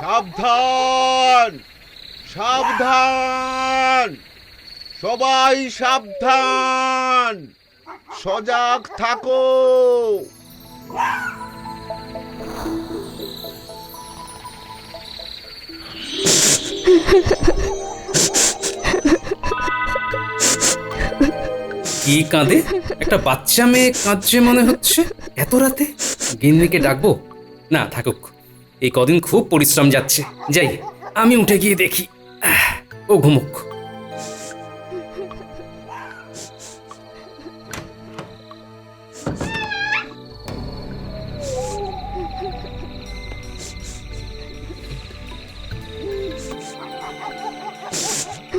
সাবধান, সাবধান, সবাই সাবধান, সজাগ থাকো। কি কাঁদে? একটা বাচ্চা মেয়ে কাঁদছে মনে হচ্ছে এত রাতে। গিন্নিকে ডাকবো? না, থাকুক। এই কদিন খুব পরিশ্রম যাচ্ছে। যাই, আমি উঠে গিয়ে দেখি। ও ঘুমুক।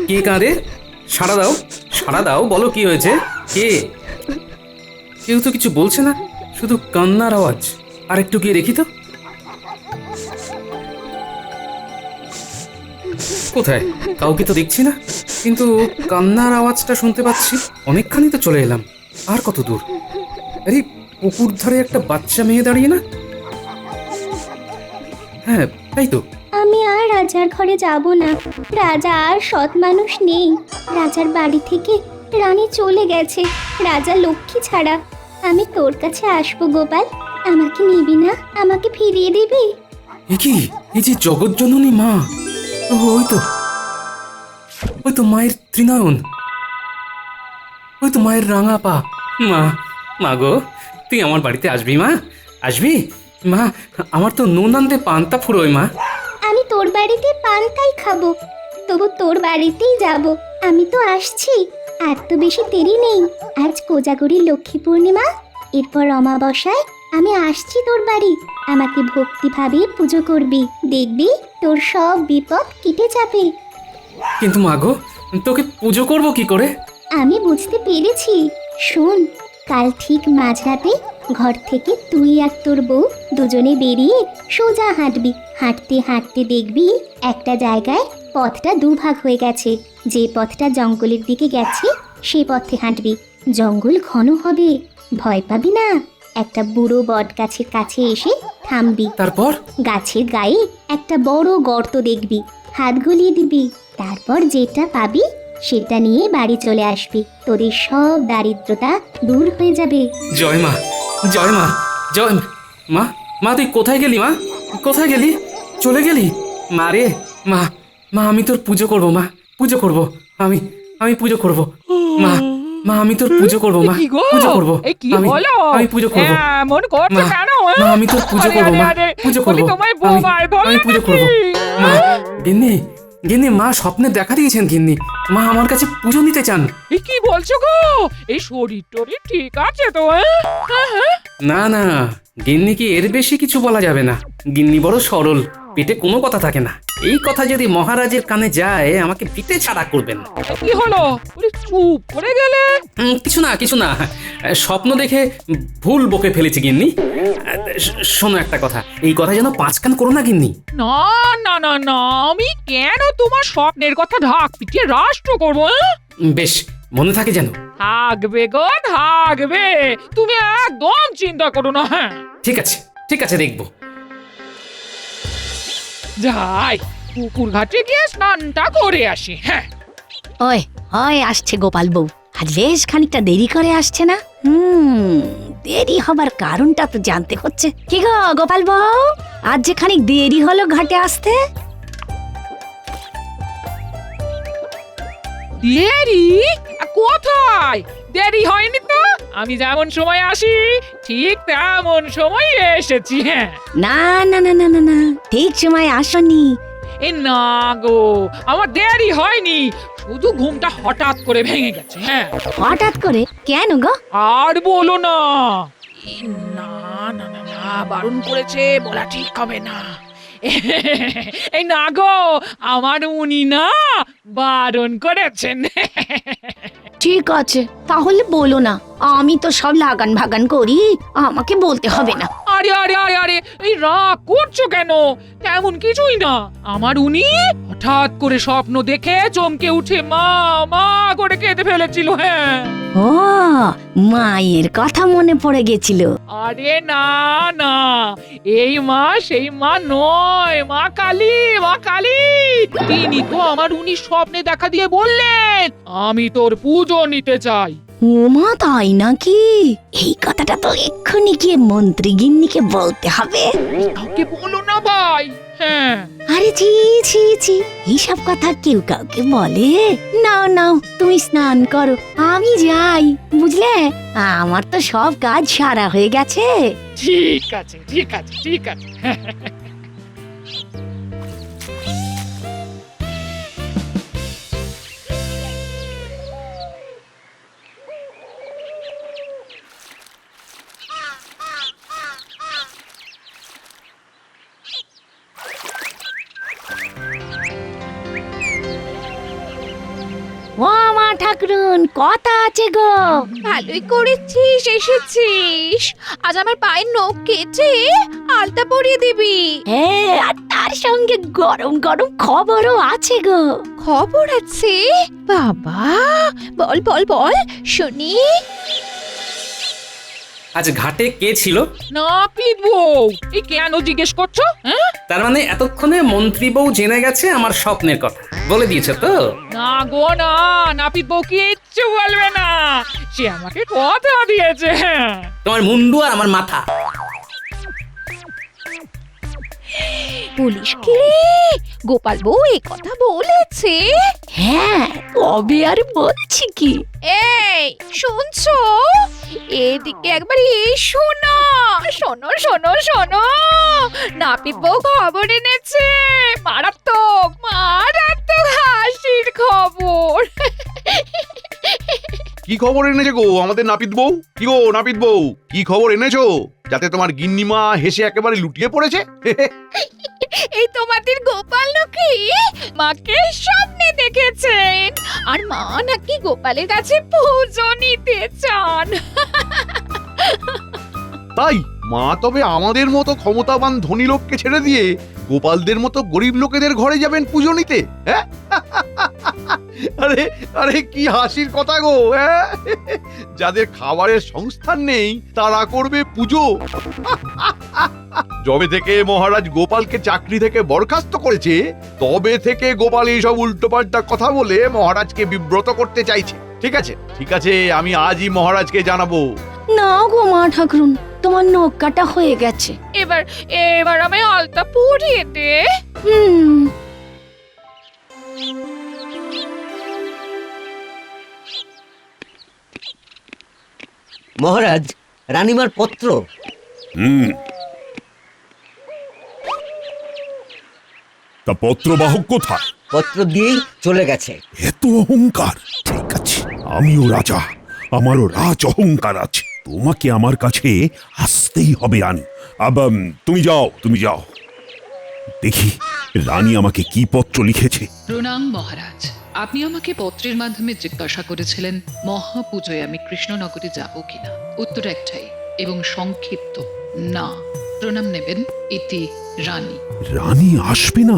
কে কাঁদে? সাড়া দাও, সাড়া দাও, বলো কি হয়েছে? কে? কেউ তো কিছু বলছে না, শুধু কান্নার আওয়াজ। আর একটু গিয়ে দেখি তো। কোথায়? কাউকে তো দেখছি না, কিন্তু কান্নার আওয়াজটা শুনতে পাচ্ছি। অনেকখানি তো চলে এলাম। আর কত দূর? আরে, পুকুর ধারে একটা বাচ্চা মেয়ে দাঁড়িয়ে না? হ্যাঁ, তাই তো। আমি আর রাজার ঘরে যাব না। রাজা আর সৎ মানুষ নেই। রাজার বাড়ি থেকে রানী চলে গেছে, রাজা লক্ষ্মী ছাড়া। আমি তোর কাছে আসবো গোপাল, আমাকে নিবি না? আমাকে ফিরিয়ে দিবি? এ কি? এই যে জগৎজননী মা। ওই তো, ওই তো মায়ের ত্রিনয়ন, ওই তো মায়ের রাঙা পা। মা, মা গো, তুই আমার বাড়িতে আসবি মা? আসবি মা? আমার তো নুন আনতে পান্তা ফুরোয় মা। আমি তোর বাড়িতে পান্তাই খাবো, তবু তোর বাড়িতেই যাব। আমি তো আসছি, আর তো বেশি দেরি নেই। আজ কোজাগরী লক্ষ্মী পূর্ণিমা, এরপর অমাবস্যায় আমি আসছি তোর বাড়ি। আমাকে ভক্তিভাবে পুজো করবি, দেখবি তোর সব বিপদ কেটে যাবে। কিন্তু মা গো, তোকে পুজো করব কি করে? আমি বুঝতে পেরেছি। শোন, কাল ঠিক মাঝরাতে ঘর থেকে তুই আর তোর বউ দুজনে বেরিয়ে সোজা হাঁটবি। হাঁটতে হাঁটতে দেখবি একটা জায়গায় পথটা দুভাগ হয়ে গেছে। যে পথটা জঙ্গলের দিকে গেছে সেই পথে হাঁটবি। জঙ্গল ঘন হবে, ভয় পাবি না। একটা বুড়ো বট গাছের কাছে এসে থামবি। তারপর? গাছের গায়ে একটা বড় গর্ত দেখবি, হাত গলিয়ে দিবি। তারপর যেটা পাবি সেটা নিয়ে বাড়ি চলে আসবি। তোদের সব দারিদ্রতা দূর হয়ে যাবে। জয় মা, জয় মা, জয় মা। মা, মা তুই কোথায় গেলি মা? কোথায় গেলি? চলে গেলি? মা রে, মা, মা আমি তোর পুজো করব মা, পুজো করব। আমি আমি পুজো করব মা। মা আমি তোর পুজো করব মা, পুজো করব। আমি আমি পুজো করব মন করছো মা। কেন? মা আমি তোর পুজো করব মা, পুজো করব। আমি পুজো করব মা। গিন্নি, গিন্নি, মা স্বপ্নে দেখা দিয়েছেন গিন্নি। মা আমার কাছে পুজো নিতে চান। এই কি বলছো গো? এই শরীর টরীর ঠিক আছে তো? না না, গিন্নি কি এর বেশি কিছু বলা যাবে না। গিন্নি বড় সরল, পেটে কোনো কথা থাকে না। এই কথা যদি মহারাজের কানে যায় আমাকে পিঠে ছাড়া করবেন। কি হলো? ওরে চুপ করে গেলে। কিছু না, কিছু না। স্বপ্ন দেখে ভুল বকে ফেলেছি গিন্নি। শোনো একটা কথা, এই কথা যেন পাঁচ কান করো না গিন্নি। না না না না, আমি কেন তোমার স্বপ্নের কথা ঢাক পিটিয়ে রাষ্ট্র করবো? বেশ, মনে থাকে যেন। থাকবে গো, থাকবে। তুমি একদম চিন্তা করো না। হ্যাঁ, ঠিক আছে, ঠিক আছে, দেখবো। যাই পুকুর ঘাটে গিয়ে স্নানটা করে আসি। হ্যাঁ, ওই ওই আসছে গোপাল বউ। আজ বেশ খানিকটা দেরি করে আসছে না? দেরি হবার কারণটা তো জানতে হচ্ছে। কি গো গোপাল বউ, আজ যে খানিক দেরি হলো ঘাটে আসতে? দেরি? কোথায় দেরি হয়নি তো? আমি যেমন সময় আসি ঠিক তেমন সময় এসেছি। হ্যাঁ, না না না না না না, ঠিক সময় আসনি। এ না গো, আমার দেরি হয়নি, শুধু ঘুমটা হঠাৎ করে ভেঙে গেছে। হ্যাঁ, হঠাৎ করে? কেন গো? আর বলো না। এ না না না না, বারণ করেছে, বলা ঠিক হবে না। এই না গো, আমার উনি না বারণ করেছেন। ঠিক আছে, তাহলে বলো না। আমি তো সব লাগান ভাগান করি, আমাকে বলতে হবে না। আরে আরে আরে আরে, এই রাগ করছো কেন? তেমন কিছুই না। আমার উনি হঠাৎ করে স্বপ্ন দেখে চমকে উঠে মা মা করে কেঁদে ফেলেছিল। হ্যাঁ, ও মায়ের কথা মনে পড়ে গেছিল। আরে না না, এই মা সেই মা নয়, মা কালী, মা কালী। তিনি তো আমার উনি স্বপ্নে দেখা দিয়ে বললেন, আমি তোর পুজো নিতে চাই। ও মা, তাই নাকি? এই কথাটা তো এক্ষুনি গিয়ে মন্ত্রী গিন্নিকে বলতে হবে। কাউকে বলো না ভাই। হ্যাঁ, আরে ছি ছি ছি, এইসব কথা কেউ কাউকে বলে? নাও নাও, তুমি স্নান করো, আমি যাই, বুঝলে? আমার তো সব কাজ সারা হয়ে গেছে। ঠিক আছে ঠিক আছে ঠিক আছে। ও মা ঠাকুরুন, কথা আছে গো। ভালোই করেছিস এসেছিস। আজ আমার পায়ের নখ কেটে আলতা পরিয়ে দিবি। হ্যাঁ, আর তার সঙ্গে গরম গরম খবরও আছে গো। খবর আছে? বাবা, বল বল বল শুনি। আজ ঘাটে কে ছিল? নাপিত বউ। এই কেন জিজ্ঞেস করছো? হ্যাঁ, তার মানে এতক্ষণে মন্ত্রী বউ জেনে গেছে আমার স্বপ্নের কথা, বলে দিয়েছে তো? না গো না, নাপিত বউ কিচ্ছু বলবে না, সে আমাকে কথা দিয়েছে। তোমার মুন্ডু আর আমার মাথা। বলিস কি? গোপাল বউ এই কথা বলেছে? হ্যাঁ, তবে আর বলছি কি? এই শুনছো? এদিকে একবার এসো না। শোনো শোনো শোনো, নাপিত বউ খবর এনেছে। মারাত্মক মারাত্মক হাসির খবর। কি খবর এনেছে গো আমাদের নাপিত বউ? কি গো নাপিত বউ, কি খবর এনেছো যাতে তোমার গিন্নিমা হেসে একেবারে লুটিয়ে পড়েছে? এই তোমাদের গোপাল নাকি মাকে স্বপ্নে দেখেছেন, আর মা নাকি গোপালের কাছে পুজো নিতে চান। তাই মা তবে আমাদের মতো ক্ষমতাবান ধনী লোককে ছেড়ে দিয়ে গোপালদের মতো গরিব লোকেদের ঘরে যাবেন পুজো নিতে? হ্যাঁ? আরে আরে কি হাসির কথা গো, হ্যাঁ? যাদের খাবারের সংস্থান নেই তারা করবে পুজো। যবে থেকে মহারাজ গোপালকে চাকরি থেকে বরখাস্ত করেছে তবে থেকে গোপাল এইসব উল্টোপাল্টা কথা বলে মহারাজকে বিব্রত করতে চাইছে। ঠিক আছে ঠিক আছে, আমি আজই মহারাজকে জানাবো। না গো মা ঠাকুরুন, তোমার নখ কাটা হয়ে গেছে। এবার এবার আমি আলতা পরিয়ে দে। হুম। মহারাজ, রানীমার পত্র। তা পত্রবাহক কোথায়? পত্র দিয়েই চলে গেছে। এত অহংকার! ঠিক আছে, আমিও রাজা, আমারও রাজ অহংকার আছে। তোমাকে আমার কাছে আসতেই হবে রানী। তুমি যাও, তুমি যাও। দেখি রানী আমাকে কি পত্র লিখেছে। প্রণাম মহারাজ, আপনি আমাকে পত্রের মাধ্যমে জিজ্ঞাসা করেছিলেন মহাপুজোয় আমি কৃষ্ণনগরে যাব কিনা। উত্তর একটাই এবং সংক্ষিপ্ত, না। প্রণাম নেবেন, ইতি রানী। রানী আসবে না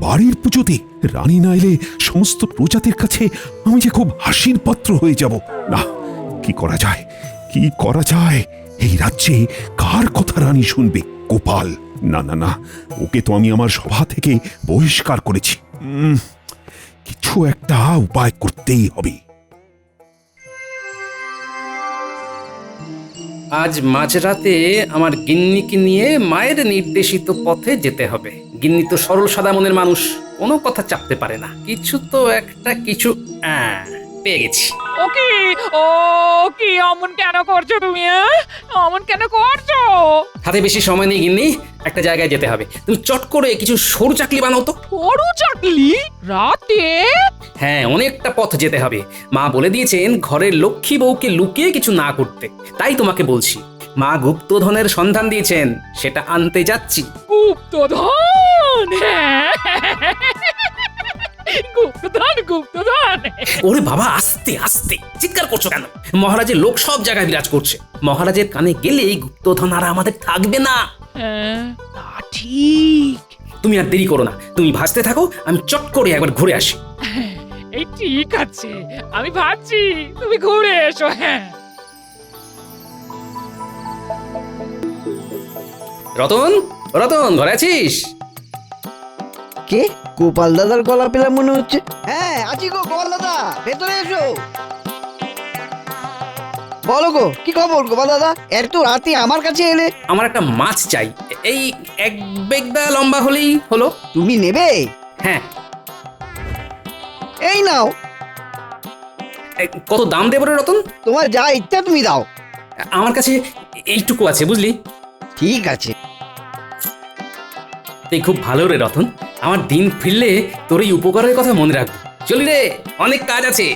বাড়ির পুজোতে? রানী না এলে সমস্ত প্রজাদের কাছে আমি যে খুব হাসির পাত্র হয়ে যাব। না, কি করা যায়, কি করা যায়? এই রাজ্যে কার কথা রানী শুনবে? গোপাল? না না না, ওকে তো আমি আমার সভা থেকে বহিষ্কার করেছি। কিছু একটা উপায় করতেই হবে। আজ মাঝরাতে আমার গিন্নিকে নিয়ে মায়ের নির্দেশিত পথে যেতে হবে। গিন্নি তো সরল সাদা মনের মানুষ, কোনো কথা চাপতে পারে না। কিছু তো একটা কিছু পেয়ে গেছি। ও কি অমন কেন করছো তুমি? অমন কেন করছো? হাতে বেশি সময় নেই গিন্নি, একটা জায়গায় যেতে হবে। তুমি চট করে কিছু সরু চাকলি বানাও তো। সরু চাকলি? রাতে? হ্যাঁ, অনেকটা পথ যেতে হবে। মা বলে দিয়েছেন ঘরের লক্ষ্মী বউকে লুকিয়ে কিছু না করতে। তাই তোমাকে বলছি, মা গুপ্তধনের সন্ধান দিয়েছেন, সেটা আনতে যাচ্ছি। গুপ্তধন? গুপ্তধন গুপ্তধন? ওরে বাবা, আস্তে আস্তে চিৎকার করছো কেন? মহারাজের লোক সব জায়গায় বিরাজ করছে। মহারাজের কানে গেলে গুপ্তধন আর আমাদের থাকবে না। তা ঠিক। তুমি আর দেরি করো না, তুমি ভাসতে থাকো, আমি চট করে একবার ঘুরে আসি। এই ঠিক আছে, আমি ভাবছি তুমি ঘুরে এসো। হ্যাঁ, রতন, রতন, ঘরে আছিস? কে? গোপাল দাদার গলা পেলাম মনে হচ্ছে। হ্যাঁ আছি গো গোপাল দাদা, ভেতরে এসো। বলো গো, কি খবর গোপাল দাদা? এত রাতে আমার কাছে এলে? আমার একটা মাছ চাই, এই এক বেগদা লম্বা হলেই হলো। তুমি নেবে? হ্যাঁ। এই নাও। কত দাম দেবো রে রতন? তোমার যা ইচ্ছা তুমি দাও। আমার কাছে এইটুকু আছে, বুঝলি? ঠিক আছে। এই খুব ভালো রে রতন, আমার দিন ফিরলে তোর এই উপকারের কথা মনে রাখবো। চলি রে, অনেক কাজ আছে।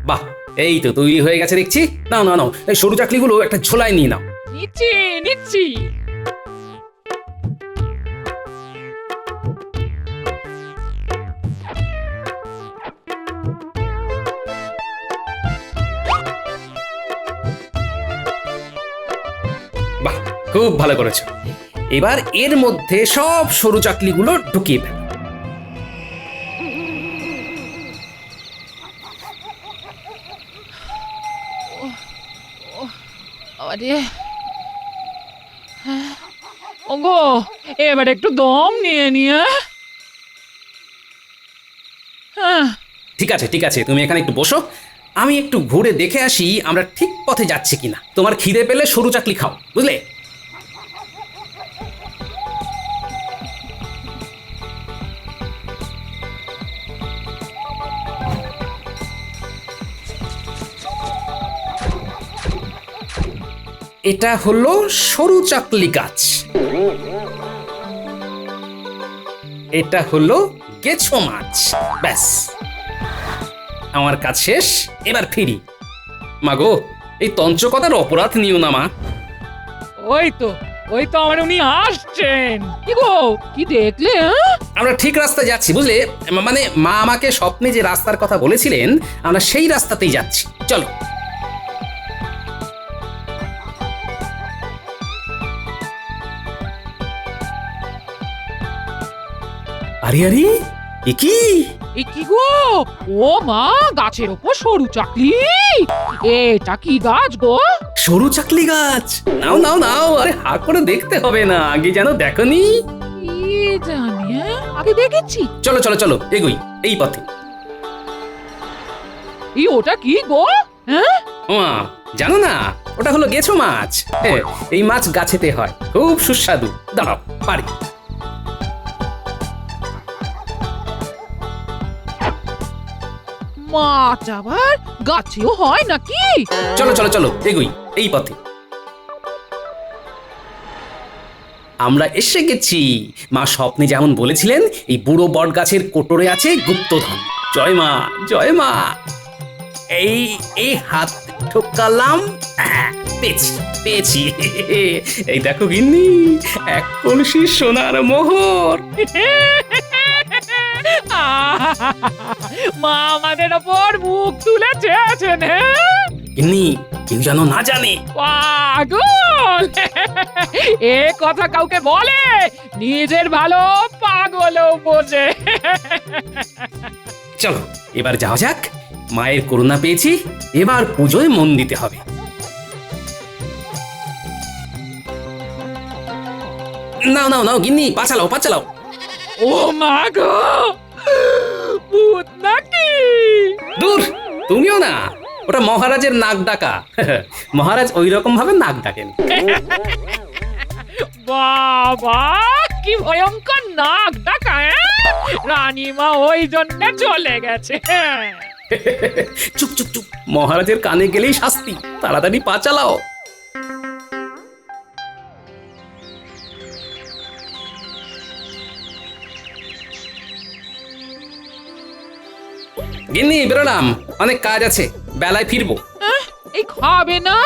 বাহ, এই তো তৈরি হয়ে গেছে দেখছি। নাও নাও নাও, এই সরু চাকলিগুলো একটা ঝোলায় নিয়ে নাও। নিচ্ছি নিচ্ছি। বাহ, খুব ভালো করেছো। এবার এর মধ্যে সব সরু চাকলিগুলো ঢুকিয়ে ফেলো। আরে ওগো, এবার একটু দম নিয়ে নিয়ে। হ্যাঁ, ঠিক আছে ঠিক আছে, তুমি এখানে একটু বসো, আমি একটু ঘুরে দেখে আসি আমরা ঠিক পথে যাচ্ছি কিনা। তোমার খিদে পেলে সরু চাকলি খাও, বুঝলে? এটা হলো সরু চাকলি গাছ, এটা হলো গেছো মাছ। ব্যাস, আমার কাজ শেষ, এবার ফিরি। মাগো, এই তঞ্চকতার অপরাধ নিও না মা। ওই তো আমার উনি আসছেন। কি গো, কি দেখলে? আমরা ঠিক রাস্তায় যাচ্ছি, বুঝলে? মানে মা আমাকে স্বপ্নে যে রাস্তার কথা বলেছিলেন, আমরা সেই রাস্তাতেই যাচ্ছি। চলো। আরে আরে, এ কি? এ কি গো? ও মা, গাছের ওপর সরু চাকলি। এটা কি গাছ গো? সরু চাকলি গাছ। নাও নাও নাও, আরে হা করে দেখতে হবে না, আগে যেন দেখনি। কি জানি, আগে দেখেছি। চলো চলো চলো, এগোই এই পথে। ওটা কি গো? হ্যাঁ, ওমা, জানো না, ওটা হলো গেছো মাছ। হ্যাঁ, এই মাছ গাছেতে হয়, খুব সুস্বাদু। দাঁড়াও, পারি। মাছ আবার গাছেও হয় নাকি? চলো চলো চলো, এগোই এই পথে। আমরা এসে গেছি। মা স্বপ্নে যেমন বলেছিলেন, এই বুড়ো বট গাছের কোটরে আছে গুপ্তধন। জয় মা, জয় মা। এই এই হাত ঠোকালাম, পেয়েছি পেয়েছি। এই দেখো গিন্নি, এক কলসি সোনার মোহর। মা আমাদের ওপর মুখ তুলে চেয়েছেন। গিন্নি, কেউ যেন না জানে। পাগল, এ কথা কাউকে বলে নিজের ভালো পাগলও বোঝে। চলো এবার যাওয়া যাক, মায়ের করুণা পেয়েছি, এবার পুজোয় মন দিতে হবে। নাও নাও নাও গিন্নি, পা চালাও পা চালাও। ও মা গো, ভূত নাকি? দূর, তুমিও না, ওটা মহারাজের নাক ডাকা। মহারাজ ওই রকম ভাবে নাক ডাকেন। বাবা, কি ভয়ঙ্কর নাক ডাকা! রানীমা ওই জন্য চলে গেছে। চুপ চুপ চুপ, মহারাজের কানে গেলেই শাস্তি, তাড়াতাড়ি পা চালাও। গিন্নি, বেরোলাম, অনেক কাজ আছে, বেলায় ফিরবো। এই খাবে না?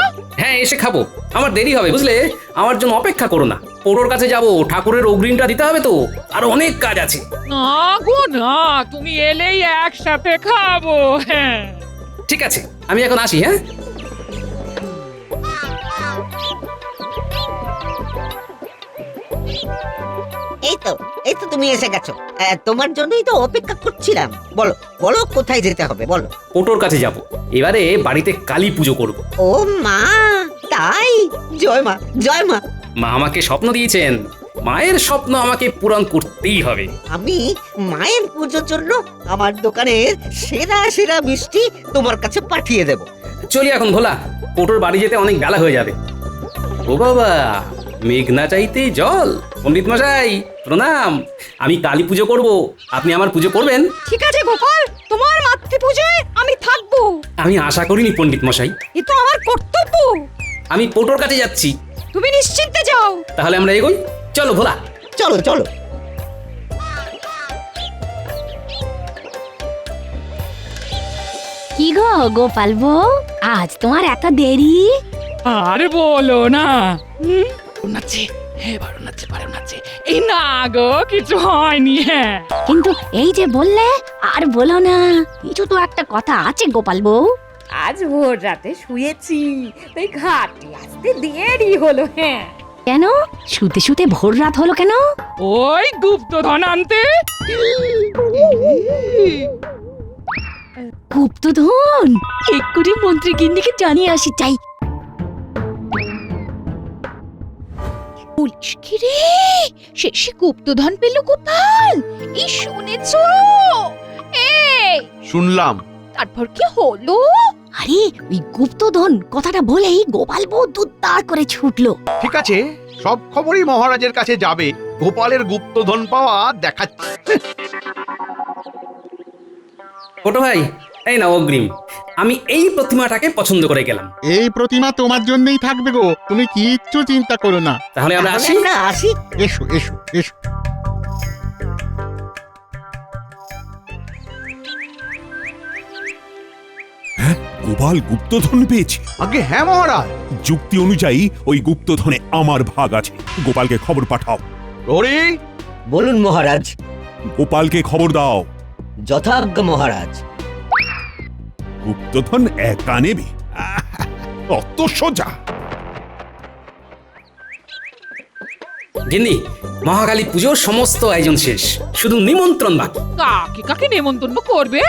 হ্যাঁ, এসে খাবো, আমার দেরি হবে, বুঝলে? আমার জন্য অপেক্ষা করো না, পোড়োর কাছে যাবো, ঠাকুরের অগ্রিমটা দিতে হবে তো, আর অনেক কাজ আছে। না গো না, তুমি এলেই একসাথে খাবো। হ্যাঁ, ঠিক আছে, আমি এখন আসি। হ্যাঁ, এই তো তুমি এসে গেছো। তোমার জন্যই তো অপেক্ষা করছিলাম। বলো বলো কোথায় যেতে হবে বলো। ওটোর কাছে যাব, এবারে বাড়িতে কালী পুজো করব। ও মা, তাই? জয় মা, জয় মা। মা আমাকে স্বপ্ন দিয়েছেন, মায়ের স্বপ্ন আমাকে পূরণ করতেই হবে। আমি মায়ের পুজোর জন্য আমার দোকানের সেরা সেরা মিষ্টি তোমার কাছে পাঠিয়ে দেব। চলি এখন ভোলা, ওটোর বাড়ি যেতে অনেক বেলা হয়ে যাবে। ও বাবা, মেঘ না চাইতেই জল। পণ্ডিত মশাই প্রণাম, আমি কালী পুজো করব, আপনি আমার পুজো করবেন? ঠিক আছে গোপাল, তোমার মাতৃ পূজায় আমি থাকবো। আমি আশা করিনি পণ্ডিত মশাই, এ তো আমার কর্তব্য। আমি পোটোর কাছে যাচ্ছি। তুমি নিশ্চিন্তে যাও। তাহলে আমরা এগোই, চলো ভোলা। চলো চলো। কি গো গোপাল বউ, আজ তোমার এত দেরি? আর বলো না। নাচে, হ্যাঁ বারণ নাচে, বারণ নাচে। এই না গো, কিছু হয়নি। হ্যাঁ, কিন্তু এই যে বললে আর বলো না, কিছু তো একটা কথা আছে গোপাল বউ। আজ ভোর রাতে শুয়েছি, তাই ঘাটে আসতে দেরি হলো। হ্যাঁ, কেন শুতে শুতে ভোর রাত হলো কেন? ওই গুপ্তধন আনতে। গুপ্তধন এক্ষুনি মন্ত্রী গিন্নিকে জানিয়ে আসি, চাই। পুলিশ কি রে, শেষে গুপ্তধন পেল গোপাল? এই শুনেছো? এই শুনলাম। তারপর কি হলো? আরে ওই গুপ্তধন কথাটা বলেই গোপাল বউ দুত্তার করে ছুটলো। ঠিক আছে, সব খবরই মহারাজের কাছে যাবে। গোপালের গুপ্তধন পাওয়া দেখাচ্ছে। ছোট ভাই, এই না অগ্রিম, আমি এই প্রতিমাটাকে পছন্দ করে গেলাম। এই প্রতিমা তোমার জন্যই থাকবে গো, তুমি কিচ্ছু চিন্তা করো না। তাহলে আমরা আসি। আমরা আসি। এসো এসো এসো। গোপাল গুপ্তধন পেয়েছে। আগে হ্যাঁ মহারাজ। যুক্তি অনুযায়ী ওই গুপ্তধনে আমার ভাগ আছে। গোপালকে খবর পাঠাও। প্রহরী, বলুন মহারাজ। গোপালকে খবর দাও। যথাজ্ঞা মহারাজ। গুপ্তধন একা নেবে? অত সোজা? গিন্নি, মহাকালী পুজোর সমস্ত আয়োজন শেষ, শুধু নিমন্ত্রণ বাকি। কাকে কাকে নেমন্তন্ন করবে?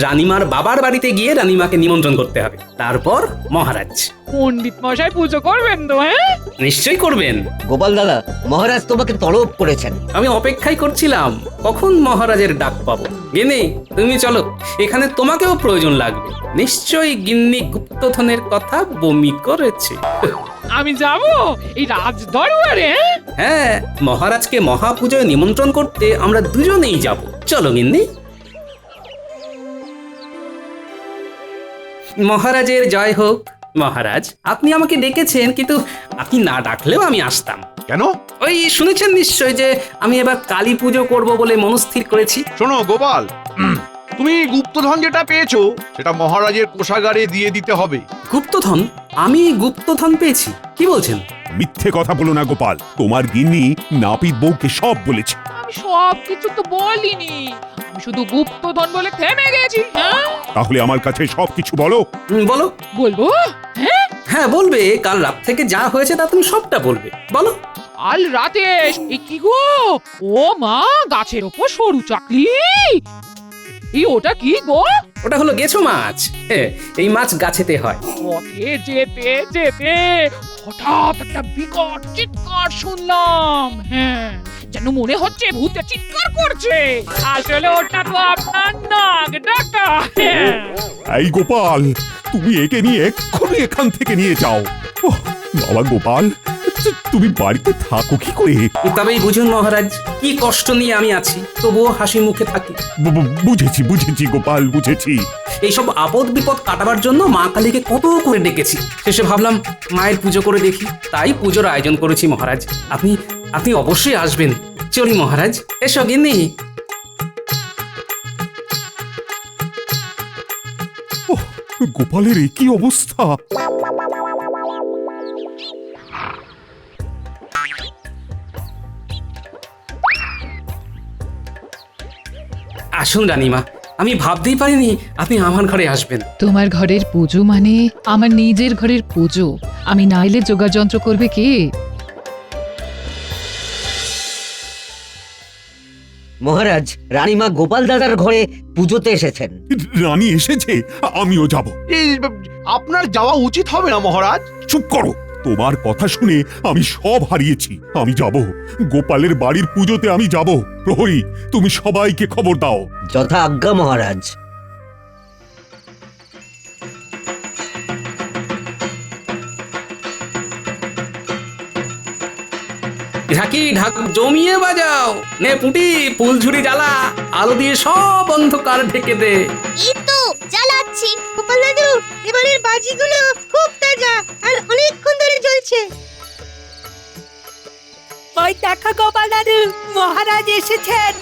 রানীমার বাবার বাড়িতে গিয়ে রানীমাকে নিমন্ত্রণ করতে হবে, তারপর মহারাজ। পণ্ডিত মশাই পুজো করবেন তো? হ্যাঁ, নিশ্চয়ই করবেন। গোপাল দাদা, মহারাজ তোমাকে তলব করেছেন। আমি অপেক্ষাই করছিলাম কখন মহারাজের ডাক পাবো। গিন্নি তুমি চলো, এখানে তোমাকেও প্রয়োজন লাগবে। নিশ্চয়ই গিন্নি গুপ্তধনের কথা বমি করেছে। আমি যাব এই রাজ দরবারে? হ্যাঁ, মহারাজকে মহাপূজায় নিমন্ত্রণ করতে আমরা দুজনেই যাব। চলো গিন্নি। মহারাজের জয় হোক। মহারাজ, আপনি আমাকে ডেকেছেন, কিন্তু আপনি না ডাকলেও আমি আসতাম। কেন? ওই শুনেছেন নিশ্চয় যে আমি এবার কালী পুজো করব বলে মনস্থির করেছি। শোনো গোপাল, তুমি গুপ্তধন যেটা পেয়েছো সেটা মহারাজের কোষাগারে দিয়ে দিতে হবে। গুপ্তধন? আমি গুপ্তধন পেয়েছি? কি বলছেন? মিথ্যে কথা বলো না গোপাল, তোমার গিন্নি নাপিত বউকে সব বলেছে। আমি সব কিছু তো বলিনি, আমি শুধু গুপ্তধন বলে থেমে গেছি। হ্যাঁ, তাহলে আমার কাছে সবকিছু বলো। বলো। বলবো? হ্যাঁ, হ্যাঁ বলবে, কাল রাত থেকে যা হয়েছে তা তুমি সবটা বলবে, বলো। কাল রাতে এই কি গো, ও মা, গাছের ওপর সরু চাকলি, এই ওটা কি গো? ওটা হলো গেছো মাছ। এই মাছ গাছেতে হয়। পথে যেতে যেতে হঠাৎ একটা বিকট চিৎকার শুনলাম। হ্যাঁ, যেন মনে হচ্ছে ভূতে চিৎকার করছে। আসলে ওটা তো আপনার নাক ডাকা। হ্যাঁ। এই গোপাল, তুমি একে নিয়ে এক্ষুনি এখান থেকে নিয়ে যাও। ওহ, বাবা গোপাল, তুমি বাড়িতে থাকো কি করে? তবেই বুঝুন মহারাজ, কি কষ্ট নিয়ে আমি আছি, তবুও হাসি মুখে থাকি। বুঝেছি বুঝেছি গোপাল, বুঝেছি। এইসব আপদ বিপদ কাটাবার জন্য মা কালীকে কত করে ডেকেছি, শেষে ভাবলাম মায়ের পুজো করে দেখি, তাই পুজোর আয়োজন করেছি মহারাজ। আপনি আপনি অবশ্যই আসবেন। চলি মহারাজ, এসো গিন্নি। ওহ, গোপালের এ কি অবস্থা! আসুন রানীমা, আমি ভাবতেই পারিনি আপনি আমার ঘরে আসবেন। তোমার ঘরের পুজো মানে আমার নিজের ঘরের পুজো। আমি না এলে যোগাযন্ত্র করবে কে? মহারাজ রানীমা গোপাল দাদার ঘরে পুজোতে এসেছেন। রানী এসেছে, আমিও যাব। এই আপনার যাওয়া উচিত হবে না মহারাজ। চুপ করো, তোমার কথা শুনে আমি সব হারিয়েছি। আমি যাব, গোপালের বাড়ির পুজোতে আমি যাব। প্রহরী, তুমি সবাইকে খবর দাও। যথা আজ্ঞা মহারাজ। ঢাকি ঢাক জমিয়ে বাজাও, নে পুটি ফুলঝুরি জ্বালা, আলো দিয়ে সব অন্ধকার ঢেকে দে। এই তো জ্বালাচ্ছি। গোপাল দাদু, এবারের বাজিগুলো খুব তাজা আর অনেকক্ষণ ধরে জ্বলছে। ওই দেখা গোপাল দাদু, মহারাজ এসেছেন।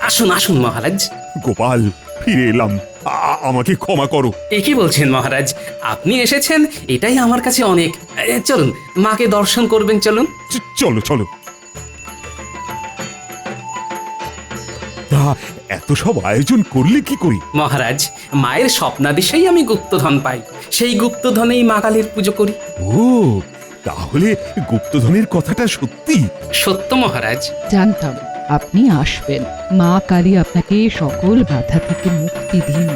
আসুন আসুন মহারাজ। গোপাল, ফিরে এলাম, আমাকে ক্ষমা করো। এ কি বলছেন মহারাজ, আপনি এসেছেন এটাই আমার কাছে অনেক। চলুন মাকে দর্শন করবেন, চলুন। চলো চলো। তা এত সব আয়োজন করলে কি করি? মহারাজ, মায়ের স্বপ্নাদেশেই আমি গুপ্তধন পাই, সেই গুপ্তধনেই মা কালীর পুজো করি। ও, তাহলে গুপ্তধনের কথাটা সত্যি? সত্য মহারাজ। জানতাম আপনি আসবেন। মা কালী আপনাকে সকল বাধা থেকে মুক্তি দিন।